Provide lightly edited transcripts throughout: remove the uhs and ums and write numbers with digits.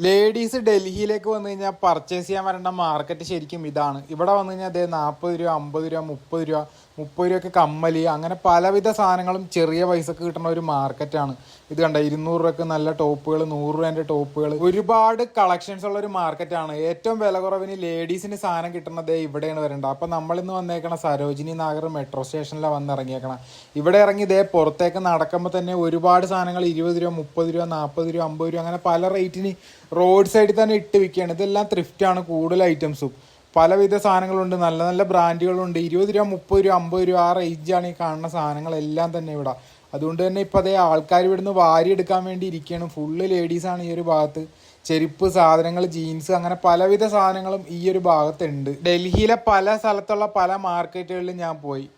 Ladies ഡൽഹിയിലേക്ക് വന്നു കഴിഞ്ഞാൽ പർച്ചേസ് ചെയ്യാൻ വരേണ്ട മാർക്കറ്റ് ശരിക്കും ഇതാണ്. ഇവിടെ വന്നു കഴിഞ്ഞാൽ അതേ 40 രൂപ, 50 രൂപ, 30 രൂപയ്ക്ക് കമ്മല്, അങ്ങനെ പലവിധ സാധനങ്ങളും ചെറിയ പൈസക്ക് കിട്ടുന്ന ഒരു മാർക്കറ്റാണ് ഇത്. കണ്ട 200 രൂപയ്ക്ക് നല്ല ടോപ്പുകൾ, 100 രൂപേൻ്റെ ടോപ്പുകൾ, ഒരുപാട് കളക്ഷൻസ് ഉള്ള ഒരു മാർക്കറ്റാണ്. ഏറ്റവും വില കുറവിന് ലേഡീസിന് സാധനം കിട്ടുന്നത് ഇവിടെയാണ് വരേണ്ടത്. അപ്പം നമ്മളിന്ന് വന്നേക്കണ സരോജിനി നഗർ മെട്രോ സ്റ്റേഷനിലാണ് വന്നിറങ്ങിയേക്കണം. ഇവിടെ ഇറങ്ങി ഇതേ പുറത്തേക്ക് നടക്കുമ്പോൾ തന്നെ ഒരുപാട് സാധനങ്ങൾ 20 രൂപ, 30 രൂപ, 40 രൂപ, 50 രൂപ, അങ്ങനെ പല റേറ്റിന് റോഡ് സൈഡിൽ തന്നെ ഇട്ട് വിൽക്കുകയാണ്. ഇതെല്ലാം ത്രിഫ്റ്റാണ് കൂടുതൽ ഐറ്റംസും. പലവിധ സാധനങ്ങളുണ്ട്, നല്ല നല്ല ബ്രാൻഡുകളുണ്ട്. 20 രൂപ, 30 രൂപ, 50 രൂപ ആ റേഞ്ചാണ് ഈ കാണുന്ന സാധനങ്ങളെല്ലാം തന്നെ ഇവിടെ. അതുകൊണ്ട് തന്നെ ഇപ്പോൾ അതേ ആൾക്കാർ ഇവിടുന്ന് വാരി എടുക്കാൻ വേണ്ടി ഇരിക്കുകയാണ്. ഫുള്ള് ലേഡീസാണ് ഈ ഒരു ഭാഗത്ത്. ചെരുപ്പ് സാധനങ്ങൾ, ജീൻസ്, അങ്ങനെ പലവിധ സാധനങ്ങളും ഈ ഒരു ഭാഗത്തുണ്ട്. ഡൽഹിയിലെ പല സ്ഥലത്തുള്ള പല മാർക്കറ്റുകളിലും ഞാൻ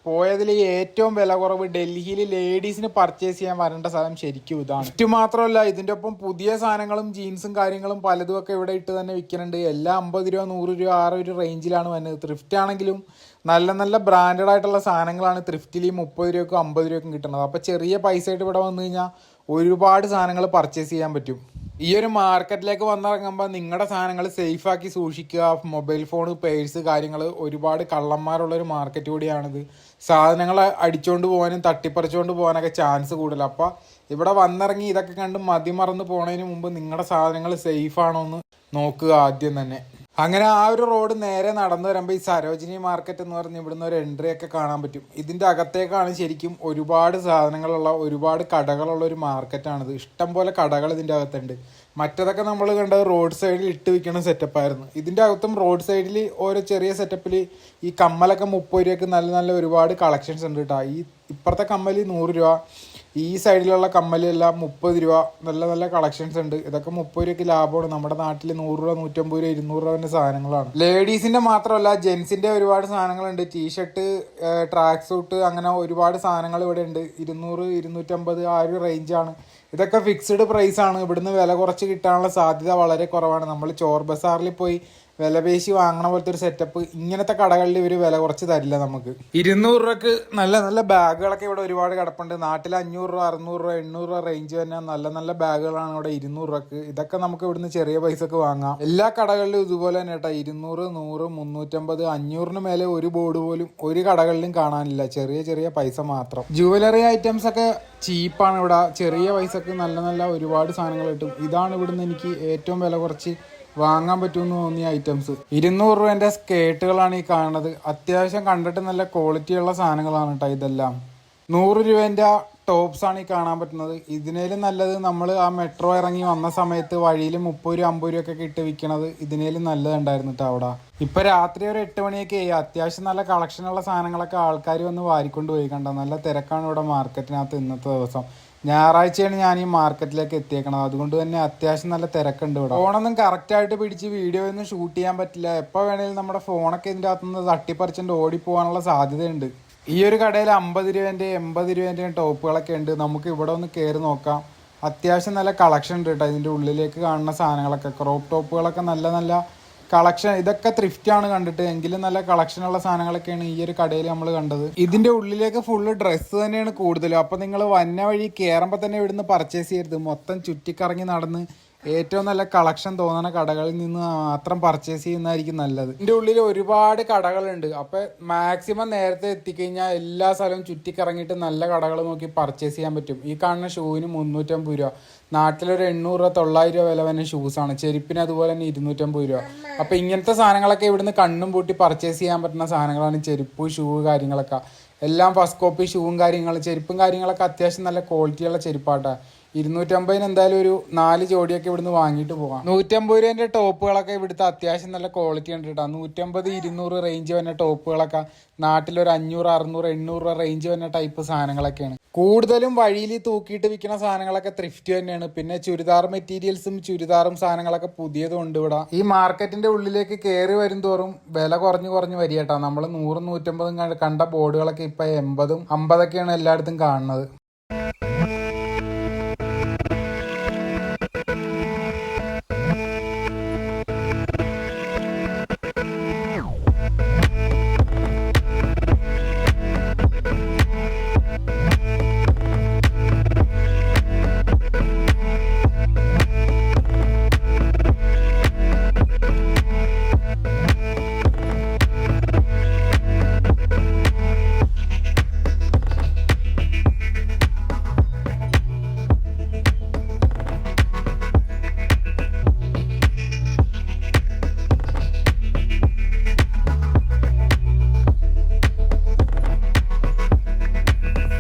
പോയതിൽ ഏറ്റവും വില കുറവ് ഡൽഹിയിൽ ലേഡീസിന് പർച്ചേസ് ചെയ്യാൻ വരേണ്ട സ്ഥലം ശരിക്കും ഇതാണ്. ഇറ്റ് മാത്രമല്ല, ഇതിൻ്റെ ഒപ്പം പുതിയ സാധനങ്ങളും ജീൻസും കാര്യങ്ങളും പലതും ഒക്കെ ഇവിടെ ഇട്ട് തന്നെ വിൽക്കുന്നുണ്ട്. എല്ലാം 50 രൂപ, 100 രൂപ ആ ഒരു റേഞ്ചിലാണ് വന്നത്. ത്രിഫ്റ്റ് ആണെങ്കിലും നല്ല നല്ല ബ്രാൻഡഡ് ആയിട്ടുള്ള സാധനങ്ങളാണ് ത്രിഫ്റ്റിൽ 30 രൂപയ്ക്കും 50 രൂപയ്ക്കും കിട്ടുന്നത്. അപ്പോൾ ചെറിയ പൈസ ആയിട്ട് ഇവിടെ വന്നു കഴിഞ്ഞാൽ ഒരുപാട് സാധനങ്ങൾ പർച്ചേസ് ചെയ്യാൻ പറ്റും. ഈ ഒരു മാർക്കറ്റിലേക്ക് വന്നിറങ്ങുമ്പോൾ നിങ്ങളുടെ സാധനങ്ങൾ സേഫാക്കി സൂക്ഷിക്കുക. മൊബൈൽ ഫോൺ, പേഴ്സ്, കാര്യങ്ങൾ, ഒരുപാട് കള്ളന്മാരുള്ളൊരു മാർക്കറ്റ് കൂടിയാണിത്. സാധനങ്ങൾ അടിച്ചുകൊണ്ട് പോകാനും തട്ടിപ്പറിച്ചുകൊണ്ട് പോകാനൊക്കെ ചാൻസ് കൂടുതൽ. അപ്പോൾ ഇവിടെ വന്നിറങ്ങി ഇതൊക്കെ കണ്ട് മതിമറന്ന് പോണതിന് മുമ്പ് നിങ്ങളുടെ സാധനങ്ങൾ സേഫാണോ എന്ന് നോക്കുക ആദ്യം തന്നെ. അങ്ങനെ ആ ഒരു റോഡ് നേരെ നടന്നു വരുമ്പോൾ ഈ സരോജിനി മാർക്കറ്റ് എന്ന് പറഞ്ഞ് ഇവിടുന്ന് ഒരു എൻട്രി ഒക്കെ കാണാൻ പറ്റും. ഇതിൻ്റെ അകത്തേക്കാണ് ശരിക്കും ഒരുപാട് സാധനങ്ങളുള്ള, ഒരുപാട് കടകളുള്ള ഒരു മാർക്കറ്റാണിത്. ഇഷ്ടം പോലെ കടകൾ ഇതിൻ്റെ അകത്തുണ്ട്. മറ്റതൊക്കെ നമ്മൾ കണ്ടത് റോഡ് സൈഡിൽ ഇട്ട് വിൽക്കുന്ന സെറ്റപ്പായിരുന്നു. ഇതിൻ്റെ അകത്തും റോഡ് സൈഡിൽ ഓരോ ചെറിയ സെറ്റപ്പിൽ ഈ കമ്മലൊക്കെ 30 രൂപയ്ക്ക് നല്ല നല്ല ഒരുപാട് കളക്ഷൻസ് ഉണ്ട് കേട്ടോ. ഈ ഇപ്പുറത്തെ കമ്മൽ 100 രൂപ, ഈ സൈഡിലുള്ള കമ്മലെല്ലാം 30 രൂപ, നല്ല നല്ല കളക്ഷൻസ് ഉണ്ട്. ഇതൊക്കെ 30 രൂപയ്ക്ക് ലാഭമാണ്. നമ്മുടെ നാട്ടിൽ 100 രൂപ, 150 രൂപ, 200 രൂപേൻ്റെ സാധനങ്ങളാണ്. ലേഡീസിൻ്റെ മാത്രമല്ല ജെൻസിൻ്റെ ഒരുപാട് സാധനങ്ങളുണ്ട്. ടീഷർട്ട്, ട്രാക്ക് സൂട്ട്, അങ്ങനെ ഒരുപാട് സാധനങ്ങൾ ഇവിടെ ഉണ്ട്. 200, 250 ആ ഒരു റേഞ്ചാണ്. ഇതൊക്കെ ഫിക്സ്ഡ് പ്രൈസാണ്. ഇവിടുന്ന് വില കുറച്ച് കിട്ടാനുള്ള സാധ്യത വളരെ കുറവാണ്. നമ്മൾ ചോർ ബസാറിൽ പോയി വില പേശി വാങ്ങണ പോലത്തെ ഒരു സെറ്റപ്പ് ഇങ്ങനത്തെ കടകളിൽ ഇവർ വില കുറച്ച് തരില്ല നമുക്ക്. 200 രൂപക്ക് നല്ല നല്ല ബാഗുകളൊക്കെ ഇവിടെ ഒരുപാട് കിടപ്പുണ്ട്. നാട്ടിൽ 500 രൂപ, 600 രൂപ, 800 രൂപ റേഞ്ച് തന്നെ നല്ല നല്ല ബാഗുകളാണ് ഇവിടെ 200 രൂപക്ക്. ഇതൊക്കെ നമുക്ക് ഇവിടുന്ന് ചെറിയ പൈസക്ക് വാങ്ങാം. എല്ലാ കടകളിലും ഇതുപോലെ തന്നെ കേട്ടോ. 200, 100, 350, 500 മേലെ ഒരു ബോർഡ് പോലും ഒരു കടകളിലും കാണാനില്ല. ചെറിയ ചെറിയ പൈസ മാത്രം. ജുവലറി ഐറ്റംസ് ഒക്കെ ചീപ്പാണ് ഇവിടെ. ചെറിയ പൈസക്ക് നല്ല നല്ല ഒരുപാട് സാധനങ്ങൾ കിട്ടും. ഇതാണ് ഇവിടുന്ന് എനിക്ക് ഏറ്റവും വില കുറച്ച് വാങ്ങാൻ പറ്റുമെന്ന് തോന്നിയ ഐറ്റംസ്. 200 രൂപേൻ്റെ സ്കേർട്ടുകളാണ് ഈ കാണുന്നത്. അത്യാവശ്യം കണ്ടിട്ട് നല്ല ക്വാളിറ്റിയുള്ള സാധനങ്ങളാണ് കേട്ടോ ഇതെല്ലാം. 100 രൂപേൻ്റെ ടോപ്സാണ് ഈ കാണാൻ പറ്റുന്നത്. ഇതിനേലും നല്ലത് നമ്മൾ ആ മെട്രോ ഇറങ്ങി വന്ന സമയത്ത് വഴിയിൽ 30 രൂപ, 50 രൂപയൊക്കെ ഇട്ട് വിൽക്കണത് ഇതിനേലും നല്ലതുണ്ടായിരുന്നു കേട്ടോ അവിടെ. ഇപ്പം രാത്രി ഒരു 8 മണിയൊക്കെ ആയി. അത്യാവശ്യം നല്ല കളക്ഷനുള്ള സാധനങ്ങളൊക്കെ ആൾക്കാർ വന്ന് വാരിക്കൊണ്ട് പോയി. കണ്ട നല്ല തിരക്കാണ് ഇവിടെ മാർക്കറ്റിനകത്ത് ഇന്നത്തെ ദിവസം. ഞായറാഴ്ചയാണ് ഞാൻ ഈ മാർക്കറ്റിലേക്ക് എത്തിയേക്കണത്. അതുകൊണ്ട് തന്നെ അത്യാവശ്യം നല്ല തിരക്കുണ്ട് ഇവിടെ. ഫോണൊന്നും കറക്റ്റായിട്ട് പിടിച്ച് വീഡിയോ ഒന്നും ഷൂട്ട് ചെയ്യാൻ പറ്റില്ല. എപ്പോൾ വേണേലും നമ്മുടെ ഫോണൊക്കെ ഇതിൻ്റെ അകത്തുനിന്ന് തട്ടിപ്പറിച്ചുകൊണ്ട് ഓടിപ്പോകാനുള്ള സാധ്യതയുണ്ട്. ഈ ഒരു കടയിൽ 50 രൂപേൻ്റെ 80 രൂപേൻ്റെയും ടോപ്പുകളൊക്കെ ഉണ്ട്. നമുക്ക് ഇവിടെ ഒന്ന് കയറി നോക്കാം. അത്യാവശ്യം നല്ല കളക്ഷൻ ഉണ്ട് കേട്ടോ. ഇതിൻ്റെ ഉള്ളിലേക്ക് കാണുന്ന സാധനങ്ങളൊക്കെ ക്രോപ്പ് ടോപ്പുകളൊക്കെ നല്ല നല്ല കളക്ഷൻ. ഇതൊക്കെ ത്രിഫ്റ്റാണ് കണ്ടിട്ട്, എങ്കിലും നല്ല കളക്ഷനുള്ള സാധനങ്ങളൊക്കെയാണ് ഈ ഒരു കടയിൽ നമ്മൾ കണ്ടത്. ഇതിൻ്റെ ഉള്ളിലേക്ക് ഫുള്ള് ഡ്രസ്സ് തന്നെയാണ് കൂടുതലും. അപ്പോൾ നിങ്ങൾ വന്ന വഴി കയറുമ്പോൾ തന്നെ ഇവിടുന്ന് പർച്ചേസ് ചെയ്യരുത്. മൊത്തം ചുറ്റിക്കറങ്ങി നടന്ന് ഏറ്റവും നല്ല കളക്ഷൻ തോന്നുന്ന കടകളിൽ നിന്ന് മാത്രം പർച്ചേസ് ചെയ്യുന്നതായിരിക്കും നല്ലത്. ഇതിൻ്റെ ഉള്ളിൽ ഒരുപാട് കടകളുണ്ട്. അപ്പോൾ മാക്സിമം നേരത്തെ എത്തിക്കഴിഞ്ഞാൽ എല്ലാ സ്ഥലവും ചുറ്റിക്കറങ്ങിയിട്ട് നല്ല കടകൾ നോക്കി പർച്ചേസ് ചെയ്യാൻ പറ്റും. ഈ കാണുന്ന ഷൂവിന് 350 രൂപ, നാട്ടിലൊരു 800 രൂപ, 900 രൂപ വില തന്നെ ഷൂസാണ്. ചെരുപ്പിന് അതുപോലെ തന്നെ 250 രൂപ. അപ്പോൾ ഇങ്ങനത്തെ സാധനങ്ങളൊക്കെ ഇവിടുന്ന് കണ്ണും പൂട്ടി പർച്ചേസ് ചെയ്യാൻ പറ്റുന്ന സാധനങ്ങളാണ്. ചെരുപ്പ്, ഷൂ, കാര്യങ്ങളൊക്കെ എല്ലാം ഫസ്റ്റ് കോപ്പി ഷൂവും കാര്യങ്ങളും. ചെരുപ്പും കാര്യങ്ങളൊക്കെ അത്യാവശ്യം നല്ല ക്വാളിറ്റിയുള്ള ചെരുപ്പാട്ടാ. 250 എന്തായാലും ഒരു 4 ജോഡിയൊക്കെ ഇവിടുന്ന് വാങ്ങിയിട്ട് പോകാം. 150 രൂപേൻ്റെ ടോപ്പുകളൊക്കെ ഇവിടുത്തെ അത്യാവശ്യം നല്ല ക്വാളിറ്റി ഉണ്ട് കേട്ടോ. 150, 200 റേഞ്ച് വന്ന ടോപ്പുകളൊക്കെ നാട്ടിലൊരു 500, 600, 800 രൂപ റേഞ്ച് വന്ന ടൈപ്പ് സാധനങ്ങളൊക്കെയാണ്. കൂടുതലും വഴിയിൽ തൂക്കിയിട്ട് വിൽക്കുന്ന സാധനങ്ങളൊക്കെ ത്രിഫ്റ്റ് തന്നെയാണ്. പിന്നെ ചുരിദാർ മെറ്റീരിയൽസും ചുരിദാറും സാധനങ്ങളൊക്കെ പുതിയതും ഉണ്ട് ഇവിടെ. ഈ മാർക്കറ്റിന്റെ ഉള്ളിലേക്ക് കയറി വരും തോറും വില കുറഞ്ഞു വരിക കേട്ടോ. നമ്മൾ 100, 150 കണ്ട ബോർഡുകളൊക്കെ ഇപ്പൊ 80, 50 എല്ലായിടത്തും കാണുന്നത്.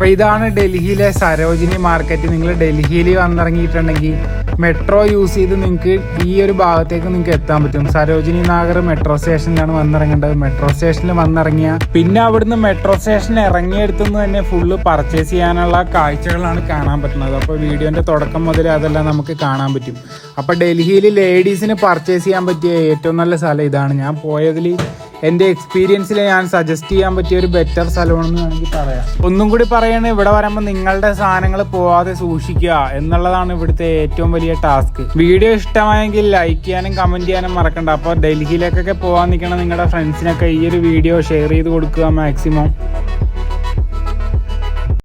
അപ്പോൾ ഇതാണ് ഡൽഹിയിലെ സരോജിനി മാർക്കറ്റ്. നിങ്ങൾ ഡൽഹിയിൽ വന്നിറങ്ങിയിട്ടുണ്ടെങ്കിൽ മെട്രോ യൂസ് ചെയ്ത് നിങ്ങൾക്ക് ഈ ഒരു ഭാഗത്തേക്ക് നിങ്ങൾക്ക് എത്താൻ പറ്റും. സരോജിനി നഗർ മെട്രോ സ്റ്റേഷനിലാണ് വന്നിറങ്ങേണ്ടത്. മെട്രോ സ്റ്റേഷനിൽ വന്നിറങ്ങിയ പിന്നെ അവിടുന്ന് മെട്രോ സ്റ്റേഷനിൽ ഇറങ്ങിയെടുത്തുനിന്ന് തന്നെ ഫുള്ള് പർച്ചേസ് ചെയ്യാനുള്ള കാഴ്ചകളാണ് കാണാൻ പറ്റുന്നത്. അപ്പോൾ വീഡിയോൻ്റെ തുടക്കം മുതൽ അതെല്ലാം നമുക്ക് കാണാൻ പറ്റും. അപ്പോൾ ഡൽഹിയിൽ ലേഡീസിന് പർച്ചേസ് ചെയ്യാൻ പറ്റിയ ഏറ്റവും നല്ല സ്ഥലം ഇതാണ്. ഞാൻ പോയതിൽ എൻ്റെ എക്സ്പീരിയൻസിൽ ഞാൻ സജസ്റ്റ് ചെയ്യാൻ പറ്റിയ ഒരു ബെറ്റർ സ്ഥലമാണെന്ന് വേണമെങ്കിൽ പറയാം. ഒന്നും കൂടി പറയണ, ഇവിടെ വരുമ്പോൾ നിങ്ങളുടെ സാധനങ്ങൾ പോവാതെ സൂക്ഷിക്കുക എന്നുള്ളതാണ് ഇവിടുത്തെ ഏറ്റവും വലിയ ടാസ്ക്. വീഡിയോ ഇഷ്ടമായെങ്കിൽ ലൈക്ക് ചെയ്യാനും കമൻറ്റ് ചെയ്യാനും മറക്കണ്ട. അപ്പോൾ ഡൽഹിയിലേക്കൊക്കെ പോകാൻ നിൽക്കണം നിങ്ങളുടെ ഫ്രണ്ട്സിനൊക്കെ ഈ ഒരു വീഡിയോ ഷെയർ ചെയ്ത് കൊടുക്കുക മാക്സിമം.